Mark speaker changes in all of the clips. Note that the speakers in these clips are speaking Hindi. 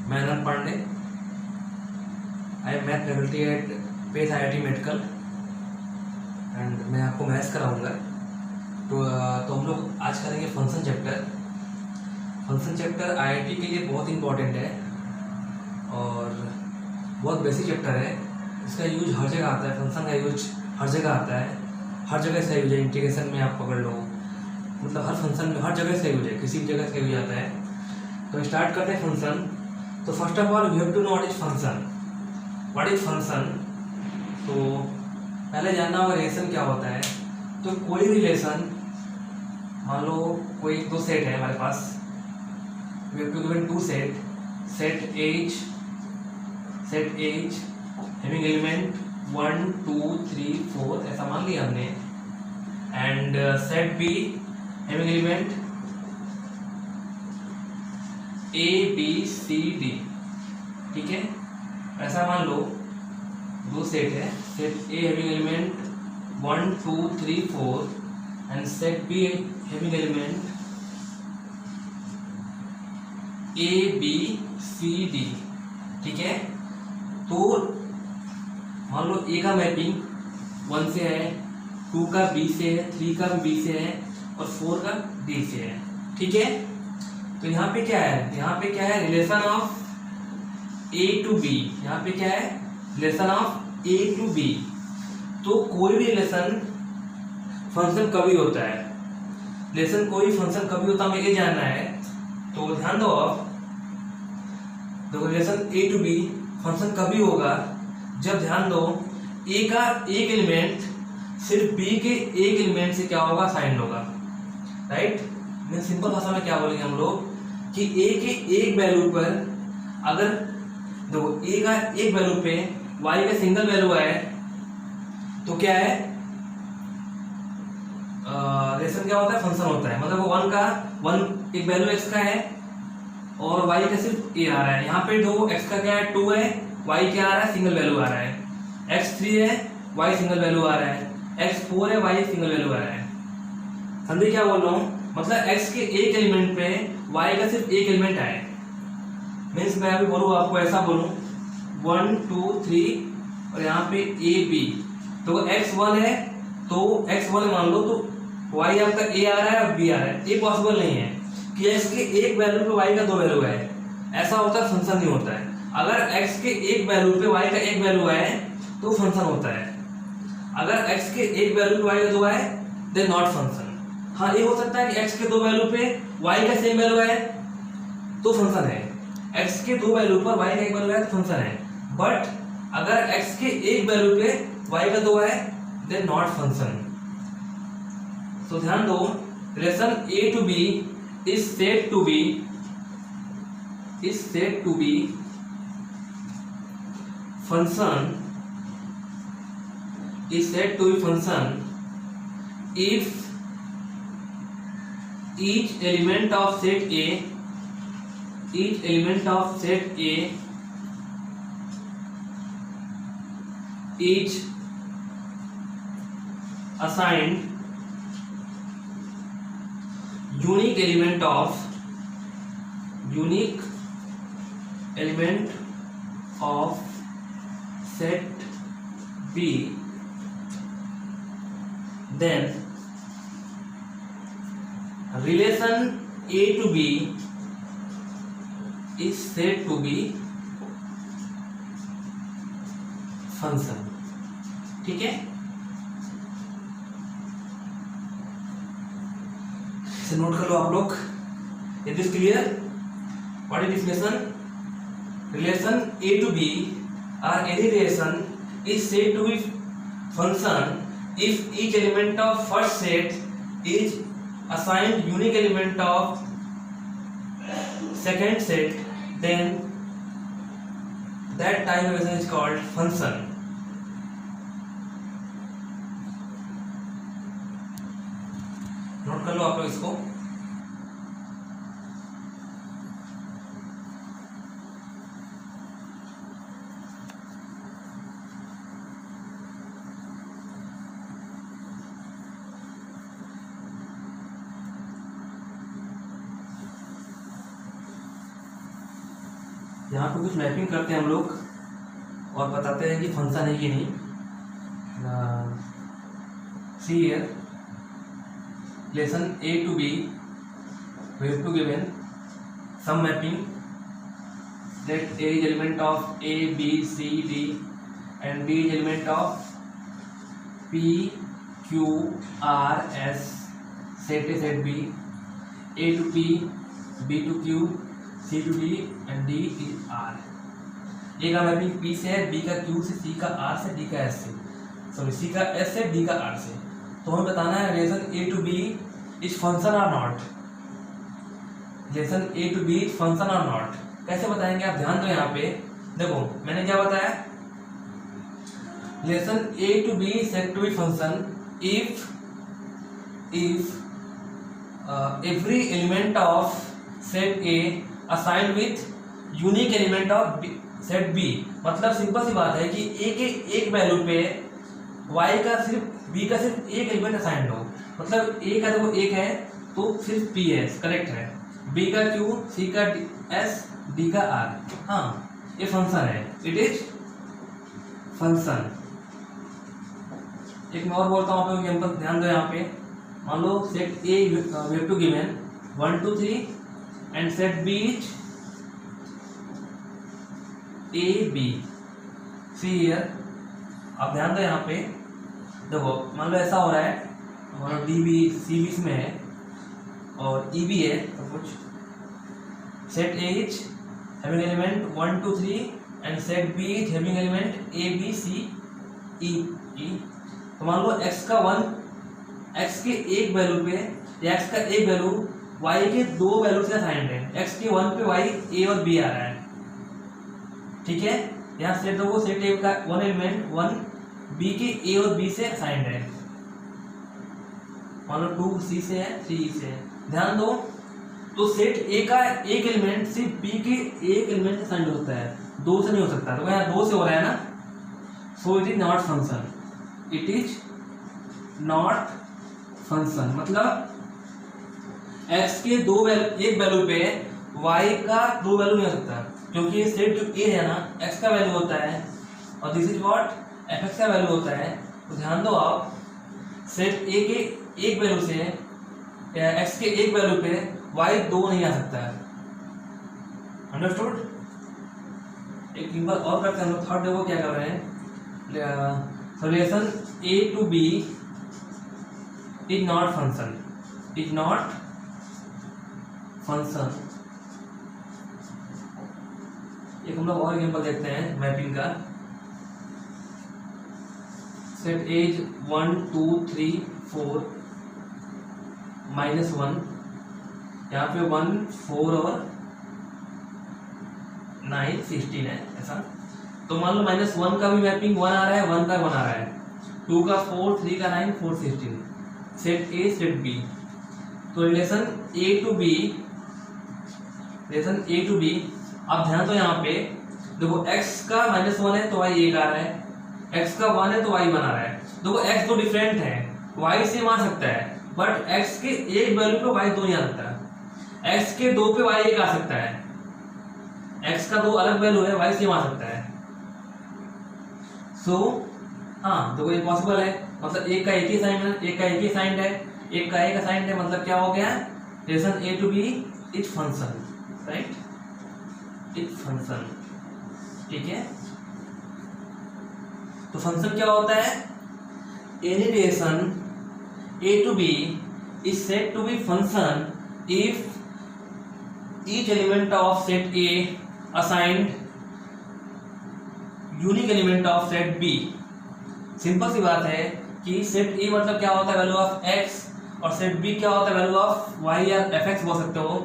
Speaker 1: मैं Anant Pandey, I am math faculty at Pace IIT medical and मैं आपको मैथ्स कराऊंगा। तो हम लोग आज करेंगे function chapter. Function chapter IIT के लिए बहुत इंपॉर्टेंट है और बहुत बेसिक चैप्टर है। इसका यूज हर जगह आता है, फंक्शन का यूज हर जगह आता है, हर जगह इसका यूज है। इंटीग्रेशन में आप पकड़ लो, मतलब हर फंक्शन में हर जगह इसका यूज है, किसी भी जगह इसका यूज आता है। तो स्टार्ट करते हैं फंक्शन। तो first of all we have to know what is function. What is function? तो पहले जानना होगा रिलेशन क्या होता है। तो कोई रिलेशन, मान लो कोई दो सेट है हमारे पास, we have two given two set, set as having element 1 2 3 4 ऐसा मान लिया हमने, and set B having element A B C D, ठीक है। ऐसा मान लो दो सेट है, set A having element 1 2 3 4 and set B having element A B C D, ठीक है। तो मान लो A का मैपिंग 1 से है, 2 का B से है, 3 का B से है और 4 का D से है, ठीक है। तो यहाँ पे क्या है, यहाँ पे क्या है, relation of A to B। यहाँ पे क्या है, relation of A to B। तो कोई भी रिलेशन फंक्शन कभी होता है, रिलेशन कोई फंक्शन कभी होता है, हमें ये जानना है। तो ध्यान दो, आप देखो relation A to B function कभी होगा जब, ध्यान दो, A का एक एलिमेंट सिर्फ B के एक एलिमेंट से क्या होगा, साइंड होगा, राइट। मैं सिंपल भाषा में क्या बोलेंगे हम लोग कि A के एक वैल्यू पर, अगर देखो A का एक वैल्यू पे Y का सिंगल वैल्यू है तो क्या है, रिलेशन क्या होता है, फंक्शन होता है। मतलब वन एक वैल्यू x का है और y का सिर्फ a आ रहा है। यहाँ पे दो x का क्या है, 2 है, y क्या आ रहा है, सिंगल वैल्यू आ रहा है। x 3 है, y सिंगल वैल्यू आ रहा है। x 4 है, y सिंगल वैल्यू आ रहा है। समझे क्या बोल रहा हूँ? मतलब x के एक एलिमेंट पे y का सिर्फ एक एलिमेंट आए। मीन्स मैं अभी बोलूँ आपको, ऐसा बोलूँ 1 2 3 और यहाँ पे a b, तो x 1 है तो x 1 मान लो, तो y आपका a आ रहा है और b आ रहा है। ये पॉसिबल नहीं है कि x के एक वैल्यू पे y का दो वैल्यू है, ऐसा होता है, फंक्शन नहीं होता है। अगर x के एक वैल्यू पे y का एक वैल्यू है तो फंक्शन होता है। अगर x के एक वैल्यू पे y का दो है देन नॉट फंक्शन। हाँ, ये हो सकता है कि x के दो वैल्यू पे y का सेम वैल्यू है तो फंक्शन है, x के दो वैल्यू पर y का एक वैल्यू है तो फंक्शन है। बट अगर x के एक वैल्यू पे y का दो है देन नॉट फंक्शन। तो ध्यान दो, relation A to B is said to be function if each element of set A is assigned unique element of set B, then relation A to B is said to be function, ठीक है। इसे नोट कर लो आप लोग। It is clear what is relation? Relation A to B or any relation is said to be function if each element of first set is assigned unique element of second set, then that time relation is called function. Note कर लो आप लोग इसको। यहाँ पे कुछ मैपिंग करते हैं हम लोग और बताते हैं कि फंक्शन है कि नहीं। See here lesson A to B we have to given some mapping that A is element of A, B, C, D and B is element of P, Q, R, S, set A, set B, A to P, B to Q, C to D and D is R। A का मैपिंग P से है, B का Q से, C का R से, D का S से, सॉरी C का S से, D का R से। तो हमें बताना है relation A to B is function or not. Relation A to B is function or not कैसे बताएंगे आप ध्यान दो। यहाँ पे देखो मैंने क्या बताया, relation A to B said to B function if every element of set A assigned with unique element of set B। मतलब सिंपल सी बात है कि A के एक वैल्यू पे Y का सिर्फ B का सिर्फ एक एलिमेंट असाइंड हो। मतलब A का देखो एक है तो सिर्फ P है, करेक्ट है, B का Q, C का S, D का R। हाँ ये फंक्शन है, इट इज फंक्शन। एक मैं और बोलता हूँ आप एग्जाम्पल ध्यान दो। यहाँ पे मान लो set A we have to given 1 2 3 and set B is A B। see here आप ध्यान दो। यहाँ पे देखो मान लो ऐसा हो रहा है, मान लो D B C B इसमें है और E B है, तो कुछ set A is having element 1 2 3 and set B is having element A B C E E। तो मान लो x का 1 x के एक वैल्यू पे या x का एक वैल्यू y के दो वैल्यू से असाइंड है। x के 1 पे y a और b आ रहा है, ठीक है। यहाँ सेट दो सेट a का 1 एलिमेंट 1 b के a और b से असाइंड है। मान लो 2 c से है 3 e से है, ध्यान दो। तो सेट a का एक एलिमेंट सिर्फ b के एक एलिमेंट से असाइंड होता है, दो से नहीं हो सकता। तो यहाँ दो से हो रहा है ना, so it is not function, it is not function. मतलब x के दो वैल्यू एक वैल्यू पे y का दो वैल्यू नहीं हो सकता, क्योंकि ये सेट जो a है ना x का वैल्यू होता है और दिस इज व्हाट fx का वैल्यू होता है। तो ध्यान दो आप, सेट a के एक वैल्यू से या x के एक वैल्यू पे y दो नहीं आ सकता है, अंडरस्टूड। एक बार और करते हैं हम लोग। थर्ड देखो क्या कर रहे हैं, relation A to B is not function, is not function। एक हम लोग और एग्जांपल देखते हैं मैपिंग का। सेट A is 1 2 3 4 -1, यहाँ पे 1 4 और 9 16 है ऐसा। तो मान लो -1 का भी मैपिंग 1 आ रहा है, 1 का 1 आ रहा है, 2 का 4 3 का 9 4 16, सेट A सेट B। तो relation A to B, relation A to B आप ध्यान दो। यहाँ पे देखो x का -1 है तो y 1 आ रहा है, x का 1 है तो y 1 आ रहा है। देखो x तो डिफरेंट है, y सेम आ सकता है, बट x के एक वैल्यू पे y 2 नहीं आ सकता। x के 2 पे y 1 आ सकता है, x का 2 अलग वैल्यू है, y सेम आ सकता है। सो हाँ देखो ये पॉसिबल है। मतलब एक का एक ही साइन है, एक का एक ही साइन है, एक का एक साइन है, मतलब क्या हो गया, relation A to B is function, right, is function, ठीक है। तो फंक्शन क्या होता है, any relation A to B is said to be function if each element of set A assigned unique element of set B। Simple सी बात है कि सेट A मतलब क्या होता है, वैल्यू ऑफ x, और सेट B क्या होता है, वैल्यू ऑफ y या fx बोल सकते हो।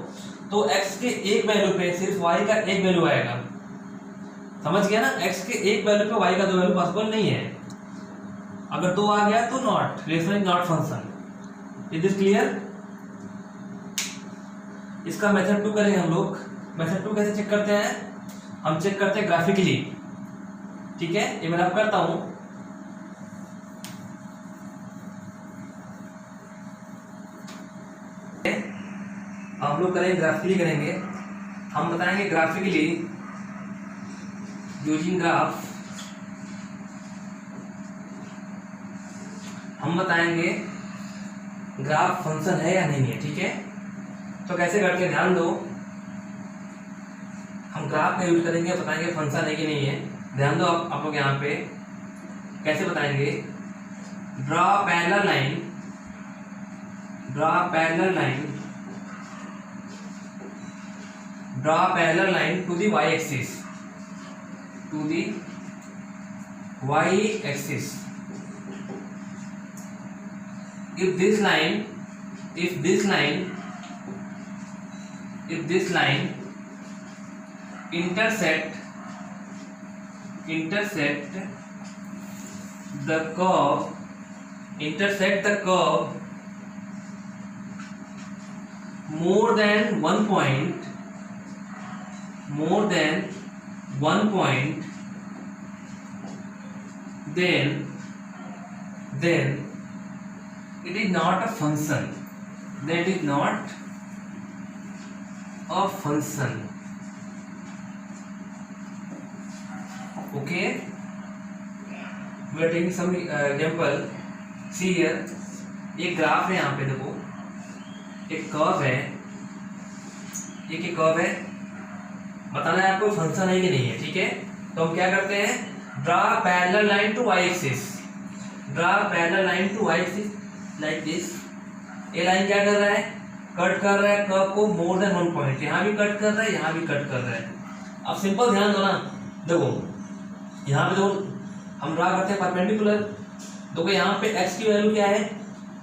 Speaker 1: तो x के एक वैल्यू पे सिर्फ y का एक वैल्यू आएगा, समझ गया ना। x के एक वैल्यू पे y का दो वैल्यू पॉसिबल नहीं है, अगर दो आ गया तो not, relation is not function. Is this clear. इसका मेथड 2 करेंगे हम लोग। मेथड 2 कैसे चेक करते हैं, हम चेक करते हैं ग्राफिकली, ठीक है। ये मैं करता हूं, हम लोग करेंगे ग्राफिकली करेंगे। हम बताएंगे ग्राफिकली यूजिंग ग्राफ हम बताएंगे ग्राफ फंक्शन है या नहीं है। ठीक है, तो कैसे करते हैं ध्यान दो। हम ग्राफ का यूज करेंगे, बताएंगे फंक्शन है कि नहीं है। ध्यान दो आप लोग यहाँ पे कैसे बताएंगे। Draw parallel line, draw parallel line, draw parallel line to the y axis, to the y axis. if this line intersect the curve more than one point, then it is not a function, that is not a function. Okay, we are taking some example. See here, एक ग्राफ है, यहाँ पे देखो एक कर्व है, एक कर्व है, बताना है आपको फंक्शन है कि नहीं है। ठीक है, तो हम क्या करते हैं, draw parallel line to y axis, draw parallel line to y axis like this. ये लाइन क्या कर रहा है, कट कर रहा है कर्व को मोर देन वन पॉइंट, यहाँ भी कट कर रहा है, यहाँ भी कट कर रहा है। अब सिंपल ध्यान दो ना, देखो यहाँ पे देखो हम ड्रा करते हैं परपेंडिकुलर। देखो यहाँ पे x की वैल्यू क्या है,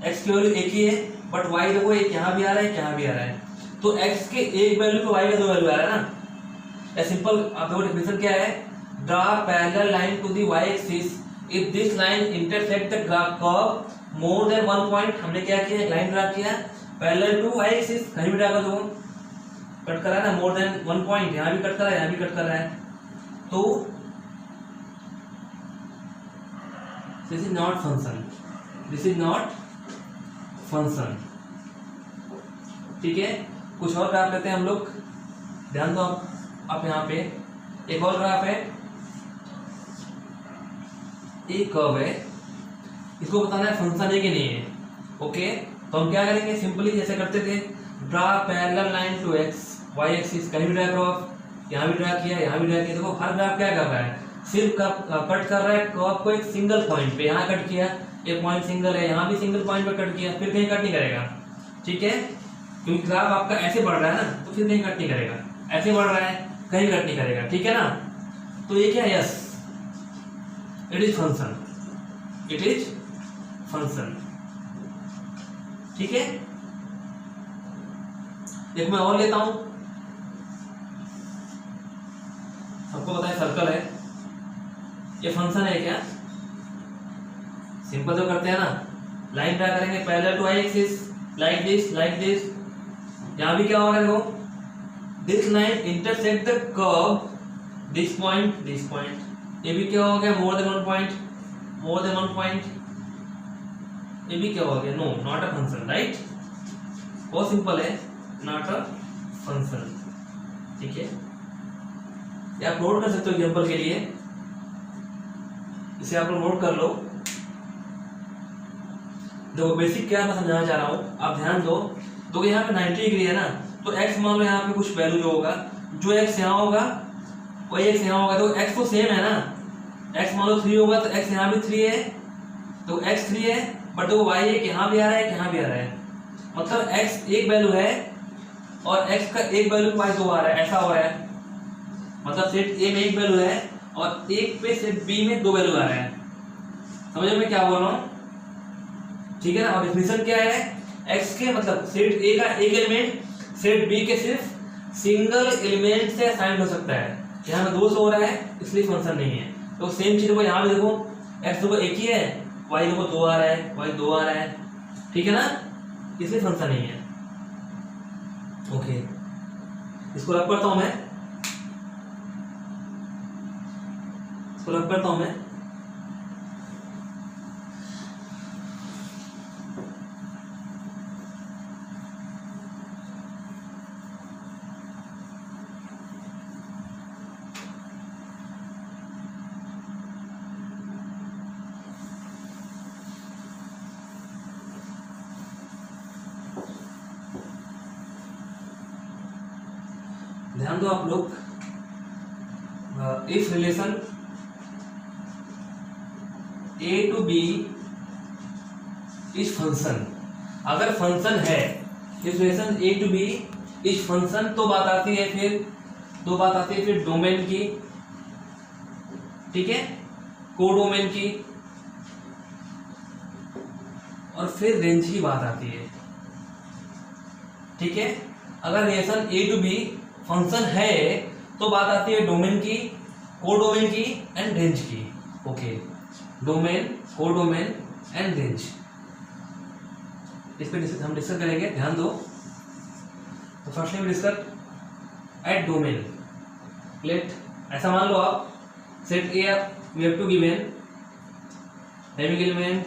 Speaker 1: x की वैल्यू एक ही है, बट y देखो एक यहाँ भी आ रहा है, यहाँ भी आ रहा है। तो x के एक वैल्यू पे y का दो वैल्यू आ रहा है ना। सिंपल आप देखो डेफिनेशन क्या है, draw parallel line to the y axis if this line intersect the curve more than one point. हमने क्या किया, लाइन ड्रा किया पैरेलल टू y एक्सिस, कहीं भी ड्रा कर दो, कट कर रहा है ना मोर देन वन पॉइंट, यहाँ भी कट कर रहा है, यहाँ भी कट कर रहा है। तो this is not function, this is not function. ठीक है, कुछ और ग्राफ लेते हैं हम लोग, ध्यान दो आप यहाँ पे एक और ग्राफ है, एक कर्व है, इसको बताना है फंक्शन है कि नहीं है। ओके, तो हम क्या करेंगे, सिंपली जैसे करते थे, draw parallel line to y axis, कहीं भी ड्रा करो, यहाँ भी ड्रा किया, यहाँ भी ड्रा किया। देखो हर ग्राफ क्या कर रहा है, सिर्फ कट कर रहा है कर्व को एक सिंगल पॉइंट पे, यहाँ कट किया, एक पॉइंट सिंगल है, यहाँ भी सिंगल पॉइंट पे कट किया, फिर कहीं कट नहीं करेगा। ठीक है, क्योंकि ग्राफ आपका ऐसे बढ़ रहा है ना, तो फिर कहीं कट नहीं करेगा, ऐसे बढ़ रहा है कहीं कट नहीं करेगा। ठीक है ना, तो ये क्या, yes it is function, it is function. ठीक है, एक मैं और लेता हूं, सबको पता है सर्कल है, ये फंक्शन है क्या, सिंपल तो करते हैं ना, लाइन ड्रा करेंगे parallel to y axis like this, like this. यहां भी क्या होगा, देखो this line intersect the curve this point, ये भी क्या हो गया, more than one point, more than one point, ये भी क्या हो गया, no not a function, right. बहुत सिंपल है, नॉट अ फंक्शन। ठीक है, ये आप नोट कर सकते हो एग्जांपल के लिए, इसे आप लोग नोट कर लो। देखो बेसिक क्या मैं समझाना चाह रहा हूं, आप ध्यान दो। तो यहाँ पे 90 डिग्री है ना, तो x मान लो यहाँ पे कुछ वैल्यू जो होगा, जो x यहाँ होगा वही x यहाँ होगा, तो x तो सेम है ना, x मान लो 3 होगा तो x यहाँ भी 3 है, तो x 3 है, बट वो y एक यहाँ भी आ रहा है, यहाँ भी आ रहा है, मतलब x एक वैल्यू है और x का एक वैल्यू y 2 आ रहा है, ऐसा हो रहा है। मतलब सेट A में एक वैल्यू है और एक पे सेट B में 2 वैल्यू आ रहा है। समझ में क्या बोल रहा हूँ, ठीक है ना। और डेफिनेशन क्या है, x के मतलब सेट A का एक एलिमेंट सेट B के सिर्फ सिंगल एलिमेंट से असाइन हो सकता है। यहाँ में 2 हो रहा है इसलिए फंक्शन नहीं है। तो सेम चीज को यहाँ पे देखो, x देखो एक ही है, y देखो 2 आ रहा है, y 2 आ रहा है, ठीक है ना, इसलिए फंक्शन नहीं है। ओके, इसको रब करता हूं मैं, इसको रब करता हूं मैं। ध्यान दो आप लोग, if relation A to B is function, अगर फंक्शन है if relation A to B is function, तो बात आती है फिर डोमेन की, ठीक है, कोडोमेन की, और फिर रेंज की बात आती है, ठीक है। अगर relation A to B function है तो बात आती है डोमेन की, कोडोमेन की एंड रेंज की। ओके, डोमेन, कोडोमेन एंड रेंज, इस पे हम डिस्कस करेंगे, ध्यान दो। तो firstly we discuss at domain. Let, ऐसा मान लो आप set A we have two given having element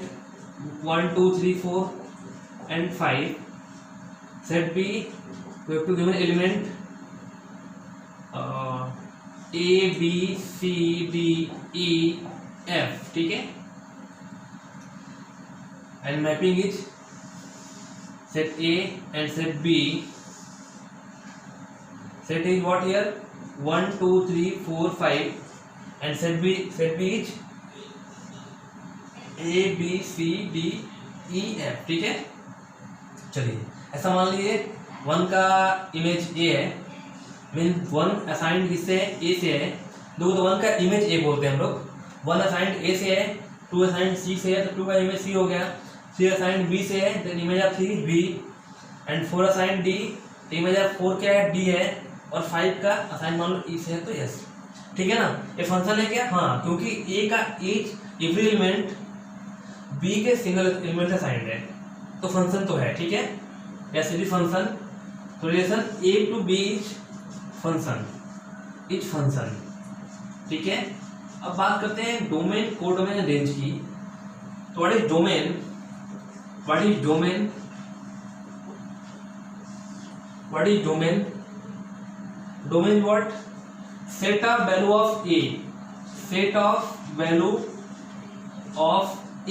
Speaker 1: 1 2 3 4 and 5. Set B we have to given element A B C D E F, ठीक है, and mapping is set A and set B. Set A is what here 1 2 3 4 5 and set B is A B C D E F, ठीक है। चलिए ऐसा मान लीजिए 1 का इमेज A है, मीन 1 असाइंड किससे है, A से है। दो तो 1 का इमेज A बोलते हैं हम लोग। 1 असाइंड A से है, 2 असाइंड C से है, तो 2 का इमेज C हो गया। 3 असाइंड B से है, then image of 3 B, and 4 assigned D, image of 4 क्या है, D है, और 5 का असाइंड मान लो E से है, तो यस, ठीक है ना। ये फंक्शन है क्या, हाँ, क्योंकि A का ईच एवरी एलिमेंट B के सिंगल एलिमेंट से असाइंड है, तो फंक्शन तो है, ठीक है। ऐसे भी फंक्शन, तो relation A to B is function, ठीक है। अब बात करते हैं डोमेन, कोडोमेन एंड रेंज की। तो what is domain, domain is what, set of value of A, set of value of A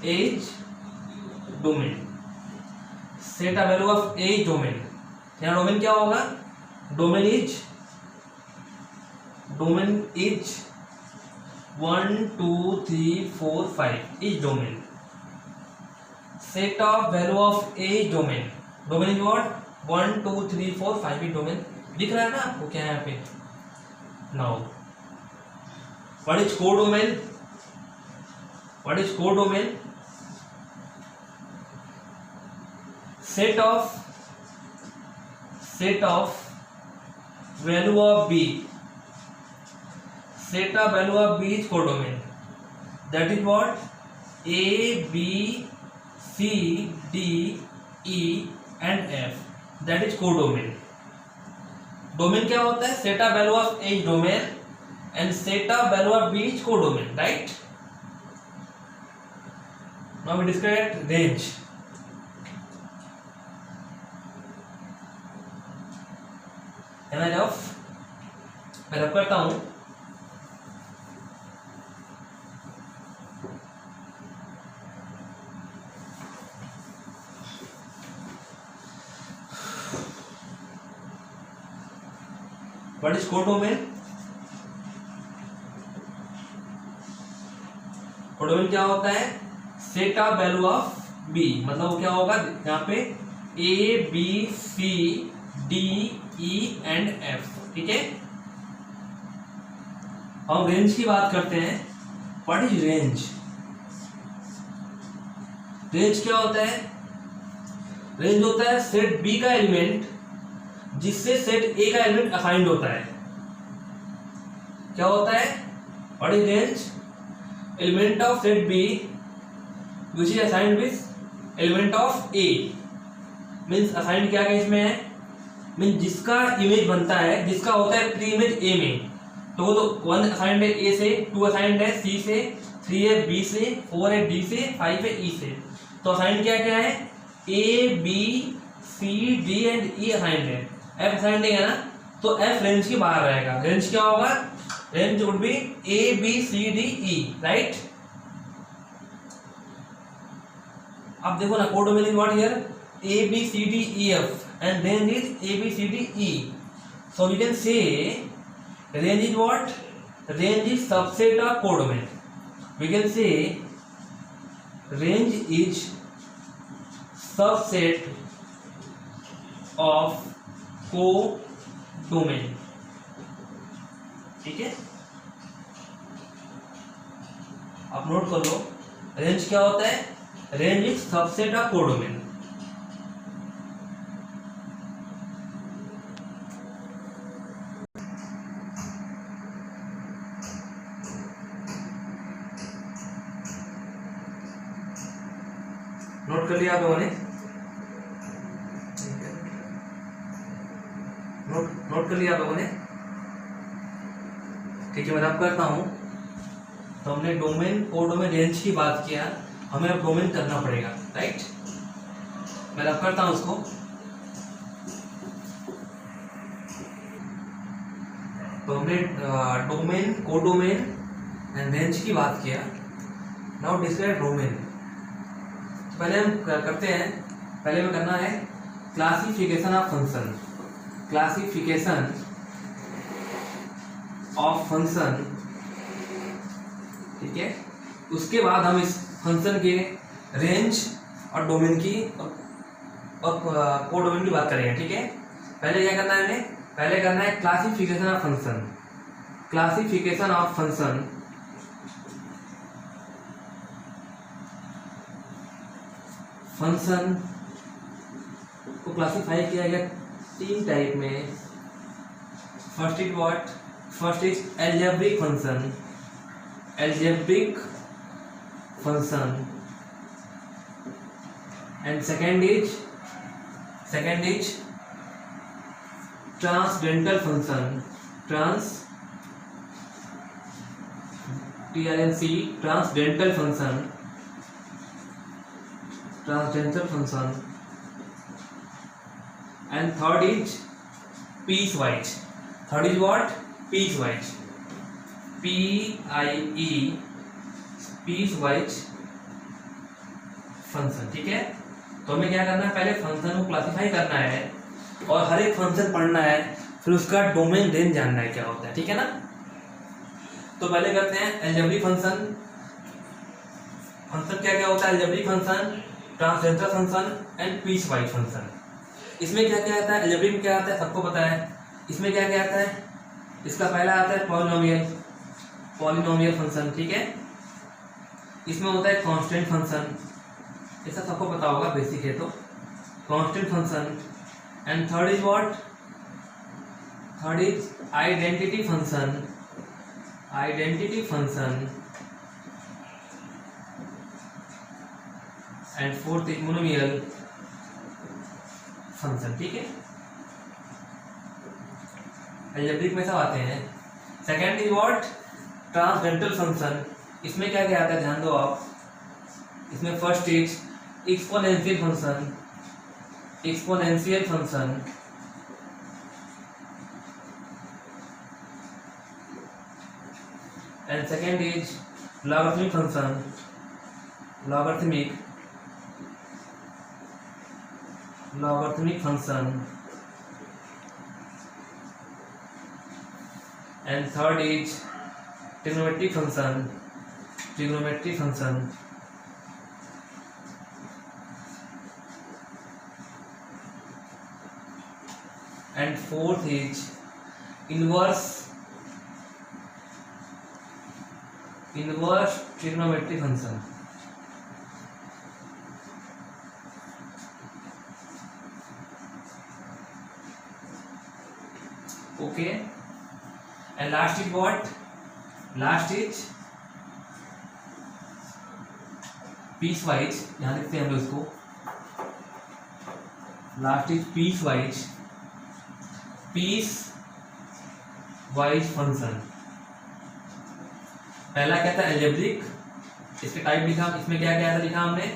Speaker 1: is domain, set a value of A is domain। यहाँ डोमेन क्या होगा, domain is 1 2 3 4 5 is domain. Set of value of A is domain is what 1 2 3 4 5 is domain. दिख रहा है ना आपको क्या है यहाँ पे। Now what is codomain, set of value of B, set of value of B is codomain, that is what A B C D E and F, that is codomain। Domain क्या होता है, set of value of A is domain and set of value of B is codomain, right। Now we discuss range। Image of, मैं रब करता हूं, व्हाट इज कोडोमेन। कोडोमेन क्या होता है, set of value of B, मतलब वो क्या होगा यहाँ पे A B C D E and F, ठीक है। हम रेंज की बात करते हैं। व्हाट इज रेंज, रेंज क्या होता है, रेंज होता है सेट B का एलिमेंट जिससे सेट A का एलिमेंट असाइंड होता है। क्या होता है, what is range, element of set B which is assigned with element of A, means assigned क्या केस में है, मीन्स जिसका इमेज बनता है, जिसका होता है प्री इमेज A में, तो वो तो 1 असाइंड है A से, 2 असाइंड है C से, 3 है B से, 4 है D से, 5 है E से। तो असाइंड क्या क्या है, A B C D and E assigned है। F असाइंड है ना, तो F रेंज के बाहर रहेगा। रेंज क्या होगा, range would be A B C D E, right. अब देखो ना, codomain is what here A B C D E F, and range is A, B, C, D, E. So we can say range is what? Range is subset of codomain. We can say range is subset of codomain. ठीक है, आप नोट कर लो, रेंज क्या होता है? Range is subset of codomain. Note कर लिया आप लोगों ने? नोट कर लिया आप लोगों ने? ठीक है, मैं अब करता हूं. तो हमने डोमेन कोडोमेन रेंज की बात किया, हमें अब डोमेन करना पड़ेगा, राइट? मैं अब करता हूं उसको. तो हमने डोमेन कोडोमेन एंड रेंज की बात किया. Now describe domain. पहले हम करते हैं, पहले में करना है classification of function. Classification of function, ठीक है. उसके बाद हम इस फंक्शन के रेंज और डोमेन की और कोडोमेन की बात करेंगे, ठीक है. पहले क्या करना है हमें? पहले करना है classification of function. Classification of function, function को क्लासिफाई किया गया 3 टाइप में. First is what? First is algebraic function. algebraic function, and second is transcendental function. Transcendental function, and third is piecewise. Third is what? Piecewise. PIE, piecewise function. ठीक है, तो हमें क्या करना है? पहले फंक्शन को क्लासिफाई करना है और हर एक फंक्शन पढ़ना है, फिर उसका डोमेन रेंज जानना है क्या होता है, ठीक है ना. तो पहले करते हैं अलजेब्रिक फंक्शन. फंक्शन क्या क्या होता है? Algebraic function, transcendental function and piecewise function. इसमें क्या क्या आता है? अलजेब्रिक में क्या आता है सबको पता है. इसमें क्या क्या आता है? इसका पहला आता है पॉलिनोमियल फंक्शन, ठीक है. इसमें होता है कांस्टेंट फंक्शन, ऐसा सबको पता होगा, बेसिक है तो. Constant function. And third is what? Third is identity function. And fourth is monomial function, ठीक है. अलजेब्रिक में सब आते हैं. Second is what? Transcendental function. इसमें क्या क्या आता है ध्यान दो आप. इसमें first is exponential function, and second is logarithmic function. Logarithmic function. And third is trigonometric function. And fourth is inverse trigonometric function. Okay. And last is what? Last is piecewise. यहाँ देखते हैं हम लोग इसको. Last is piecewise function. पहला क्या था? अलजेब्रिक. इसके टाइप लिखा, इसमें क्या क्या था लिखा हमने.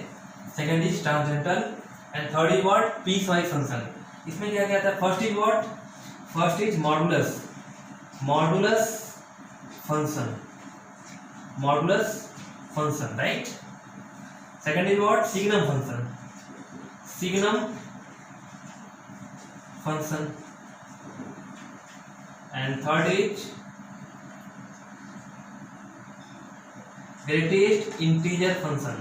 Speaker 1: Second is transcendental and third is what? Piecewise function. इसमें क्या क्या था? First is what? First is modulus function, right. Second is what? Signum function, and third is greatest integer function,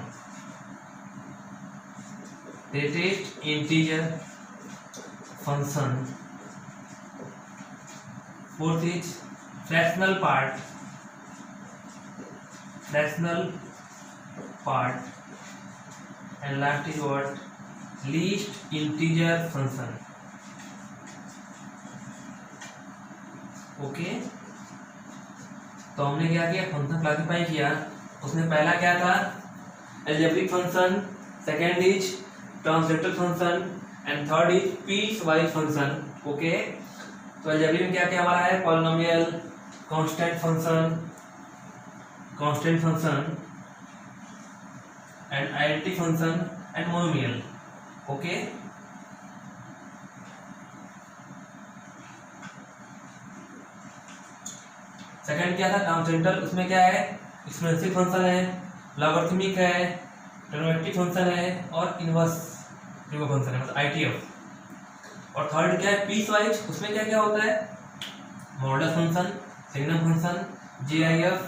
Speaker 1: greatest integer function. Fourth is fractional part, and last is what? Least integer function. Okay, तो हमने क्या किया, फंक्शन क्लासिफाई किया. उसमें पहला क्या था? Algebraic function, second is transcendental function, and third is piecewise function. Okay, तो अलजेब्रिक में क्या क्या हमारा है? Polynomial, constant function and identity function and monomial. Okay, second क्या था? ट्रांसेंडेंटल. उसमें क्या है? एक्सपोनेंशियल फंक्शन है, लॉगरिथमिक है, ट्रिग्नोमेट्रिक फंक्शन है और इनवर्स फंक्शन है, मतलब आईटीएफ. और थर्ड क्या है? Piecewise. उसमें क्या क्या होता है? Modulus function, signum function, GIF,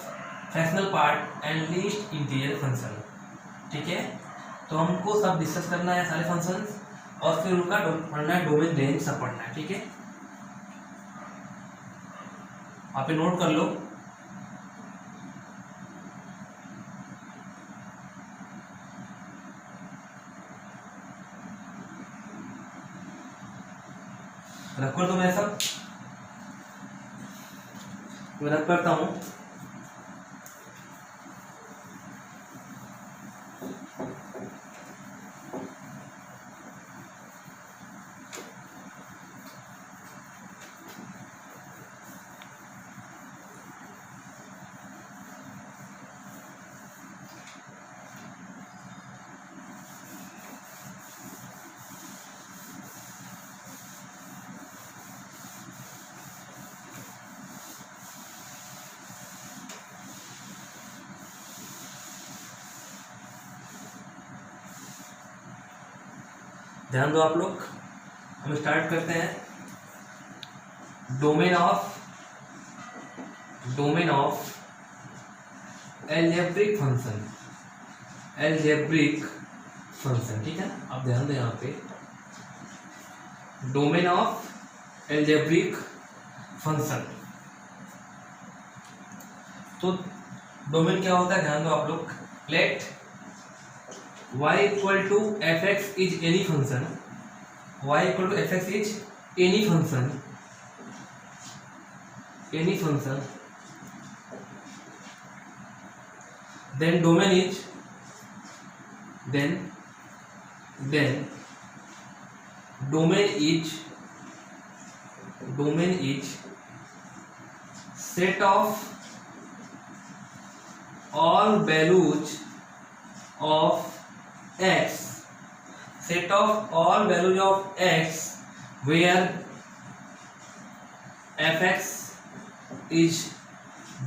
Speaker 1: fractional part and least integer function. ठीक है, तो हमको सब डिस्कस करना है, सारे फंक्शंस, और फिर उनका पढ़ना है, डोमेन रेंज सब पढ़ना है. ठीक है, आप नोट कर लो. रख कर दो, मैं सब रख करता हूं. ध्यान दो आप लोग. हम स्टार्ट करते हैं. Domain of algebraic function. ठीक है, आप ध्यान दें यहाँ पे. Domain of algebraic function. तो डोमेन क्या होता है? ध्यान दो आप लोग. Let y equal to fx is any function, y equal to fx is any function, then domain is set of all values of x, set of all values of x where fx is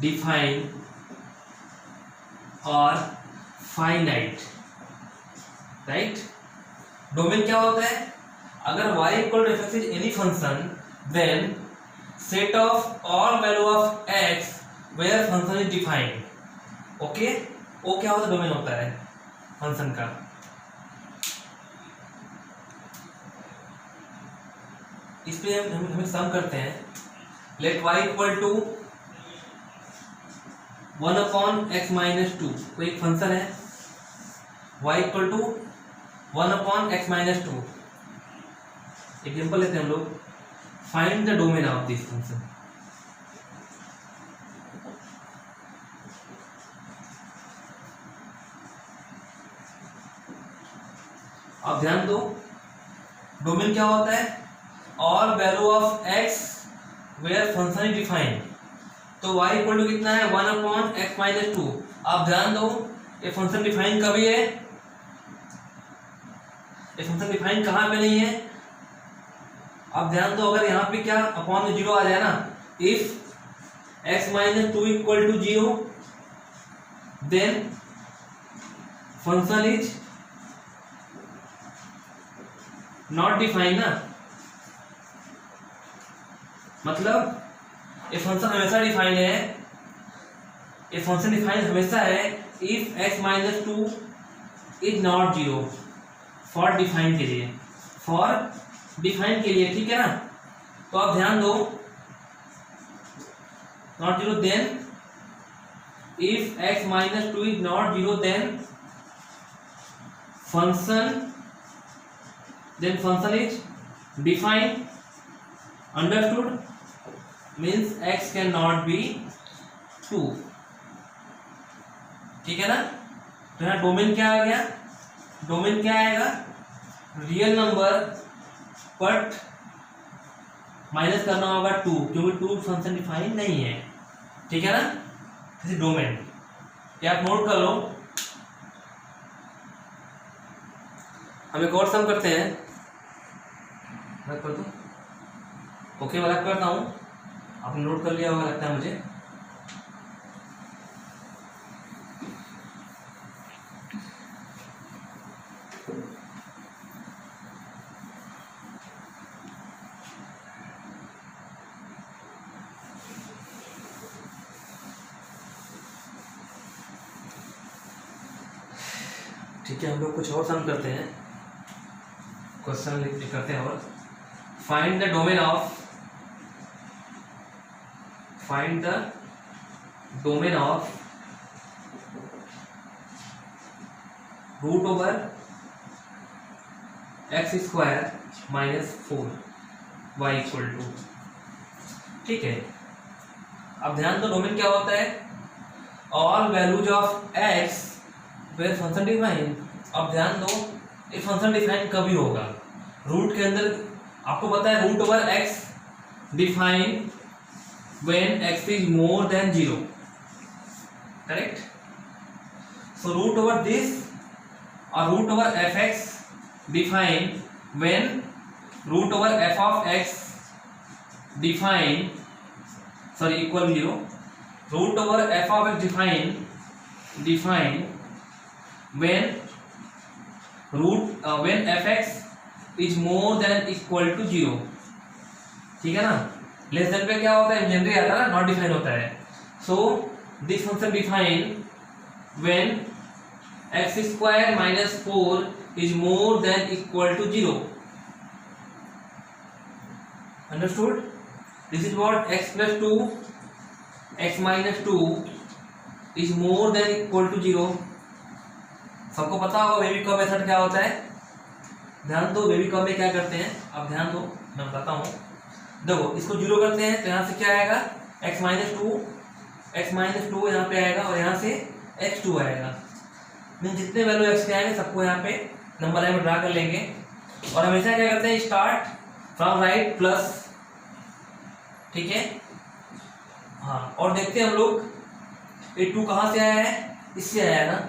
Speaker 1: defined or finite. Right, domain क्या होता है? अगर y equal to fx is any function, then set of all value of x where function is defined. Okay, वो क्या होता है? डोमेन होता है फंक्शन का. इस पे हम सम करते हैं. Let y equal to 1/x-2. कोई एक फंक्शन है, y equal to 1/x-2. Example लेते हैं हम लोग. Find the domain of this function. अब ध्यान दो, डोमेन क्या होता है? All value of x where function is defined. तो y इक्वल टू कितना है? 1/x-2. अब ध्यान दो, ये फंक्शन डिफाइन कभी है? ये फंक्शन डिफाइन कहाँ पे नहीं है? अब ध्यान दो, अगर यहाँ पे क्या अपॉन में 0 आ जाए ना, if x-2 equal to 0, then function is not define ना. मतलब ये फंक्शन हमेशा डिफाइन है, ये फंक्शन डिफाइन हमेशा है if x minus two is not zero, for define के लिए, फॉर डिफाइन के लिए, ठीक है ना। तो आप ध्यान दो, not zero then if x minus 2 is not 0 then function is defined, understood, means x cannot be 2, ठीक है ना। तो यहाँ डोमेन क्या आ गया, डोमेन क्या आएगा, रियल नंबर बट माइनस करना होगा 2, क्योंकि 2 फंक्शन डिफाइन नहीं है, ठीक है ना। डोमेन ये आप नोट कर लो। हम एक और सम करते हैं, मैं कर दूं, ओके मैं करता हूं, आपने नोट कर लिया होगा लगता है मुझे। ठीक है, हम लोग कुछ और सम करते हैं, क्वेश्चन करते हैं और find the domain of root over x square minus 4 y equal to, ठीक है। अब ध्यान दो, डोमेन क्या होता है, all values of x where function define. अब ध्यान दो, ये फंक्शन डिफाइन कभी होगा, रूट के अंदर आपको पता है root over x define when x is more than 0, correct. So root over this or root over f x define when root over f of x define sorry equal 0, root over f of x define when fx is more than equal to 0, ठीक है ना। लेस देन पे क्या होता है, इमेजिनरी आता है ना, नॉट डिफाइन होता है। So this function define when x square minus 4 is more than equal to 0, understood। this is what x plus 2 x minus 2 is more than equal to 0। सबको पता होगा बेबी कर्व मेथड क्या होता है, ध्यान दो, बेबी कर्व में क्या करते हैं, अब ध्यान दो, मैं बताता हूँ। देखो इसको 0 करते हैं तो यहाँ से क्या आएगा, x माइनस टू यहाँ पे आएगा और यहाँ से x2 आएगा। मीन जितने वैल्यू x के आएंगे सबको यहाँ पे नंबर लाइन में ड्रा कर लेंगे और हमेशा क्या करते हैं, स्टार्ट फ्रॉम राइट प्लस, ठीक है। हाँ, और देखते हैं हम लोग ये 2 कहाँ से आया है, इससे आया ना।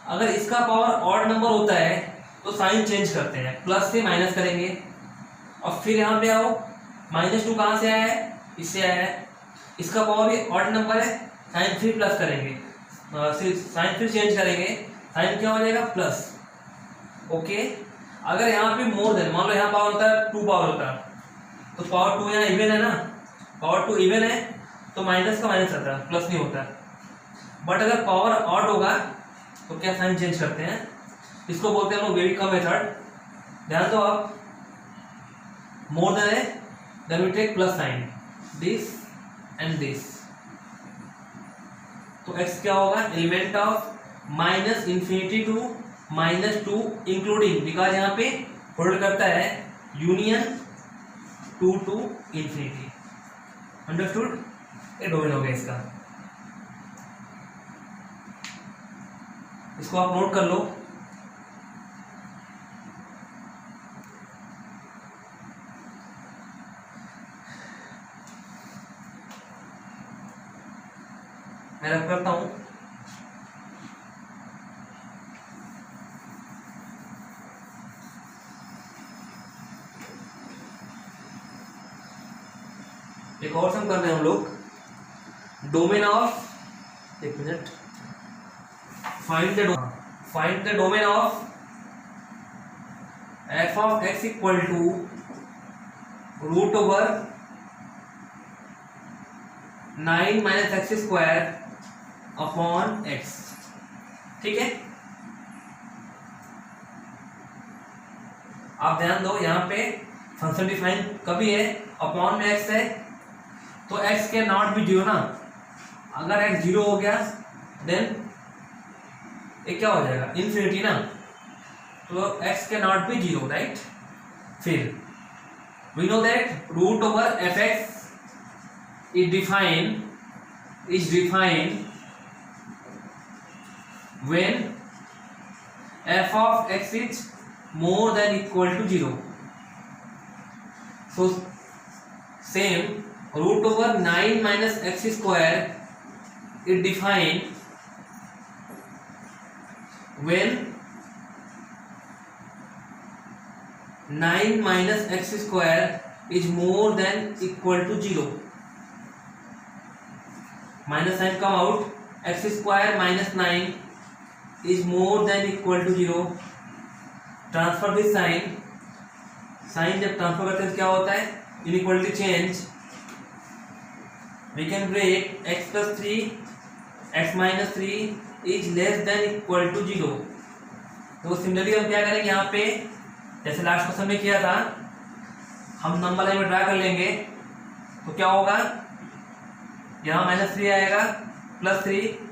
Speaker 1: अगर इसका पावर ऑड नंबर होता है तो साइन चेंज करते हैं, प्लस से माइनस करेंगे और फिर यहाँ पे आओ, -2 कहाँ से आया है, इससे आया है। इसका पावर भी ऑड नंबर है, साइन फिर प्लस करेंगे, साइन फिर चेंज करेंगे, साइन क्या हो जाएगा, प्लस, ओके। अगर यहाँ पे मोर देन, मान लो यहाँ पावर होता है 2 पावर होता है, तो पावर 2 यहाँ इवन है ना, पावर 2 इवन है तो माइनस का माइनस आता है, प्लस नहीं होता। बट अगर पावर ऑड होगा तो क्या साइन चेंज करते हैं, इसको बोलते हैं हम लोग बेबी कर्व मेथड। ध्यान दो आप, मोर देन है then we take plus sign, this and this. तो x क्या होगा, element of -∞ to -2 including, because यहाँ पे होल्ड करता है यूनियन 2 to ∞, अंडरस्टूड। ये डोमेन हो गया इसका, इसको आप नोट कर लो। मैं रख करता हूं, एक और सम कर रहे हैं हम लोग, डोमेन ऑफ, एक मिनट, find the domain of f of x equal to root over 9 minus x square upon x. ठीक है, आप ध्यान दो, यहाँ पे फंक्शन डिफाइन कभी है, अपॉन में एक्स है, तो एक्स के नॉट भी जीरो ना। अगर एक्स जीरो हो गया देन ये क्या हो जाएगा, इन्फिनिटी ना, तो एक्स के नॉट भी जीरो, राइट। फिर we know that root over f x is defined when f of x is more than equal to 0. So same root over 9 minus x square is defined when 9 minus x square is more than equal to 0. Minus sign come out, x square minus 9 is more than equal to 0. Transfer this sign जब ट्रांसफर करते हैं तो क्या होता है, inequality change. We can break x plus 3 x minus 3 is less than equal to 0। तो सिमिलरली हम क्या करेंगे, यहाँ पे जैसे लास्ट क्वेश्चन में किया था, हम नंबर लाइन में ड्रा कर लेंगे, तो क्या होगा, यहाँ -3 आएगा, +3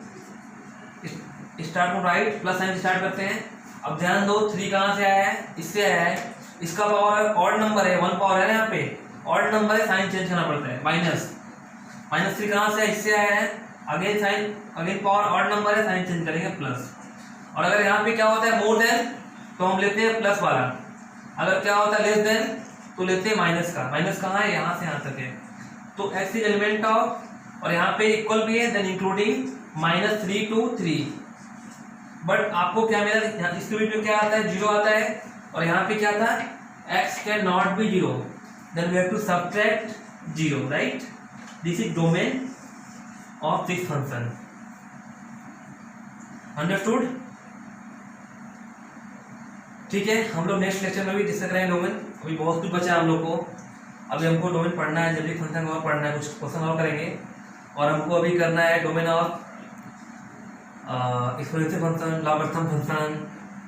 Speaker 1: start from right, plus sign start करते हैं। अब ध्यान दो 3 कहाँ से आया है, इससे आया है, इसका पावर ऑड नंबर है, 1 पावर है ना, यहाँ पे ऑड नंबर है, साइन चेंज करना पड़ता है, -3 कहाँ से है, इससे आया है, again sine, again power odd number है, साइन चेंज करेंगे प्लस। और अगर यहाँ पे क्या होता है मोर देन, तो हम लेते हैं प्लस वाला, अगर क्या होता है लेस देन, तो लेते हैं माइनस का। माइनस कहाँ है, यहाँ से यहाँ तक है, तो एक्स इज एलिमेंट ऑफ, और यहाँ पे इक्वल भी है, देन इंक्लूडिंग -3 to 3। बट आपको क्या मिला, इस वीडियो में क्या आता है, 0 आता है, और यहाँ पे क्या था, x can not be 0, then we have to subtract 0, right. This is domain of this function, understood. ठीक है, हम लोग नेक्स्ट लेक्चर में भी डिस्कस करेंगे डोमेन। अभी बहुत कुछ बचा है हम लोग को, अभी हमको डोमेन पढ़ना है, जल्दी फंक्शन और पढ़ना है, कुछ क्वेश्चन और करेंगे, और हमको अभी करना है domain of exponential function, logarithm function,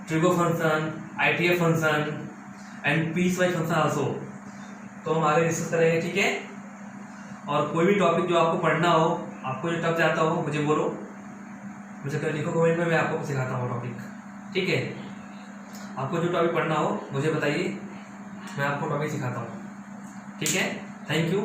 Speaker 1: trigo function, ITF function and piecewise function also. तो हम आगे डिस्कस करेंगे, ठीक है। और कोई भी टॉपिक जो आपको पढ़ना हो, आपको जो टफ जाता हो, मुझे बोलो, मुझे लिखो कमेंट में, मैं आपको सिखाता हूँ टॉपिक, ठीक है। आपको जो टॉपिक पढ़ना हो मुझे बताइए, मैं आपको टॉपिक सिखाता हूँ, ठीक है। Thank you.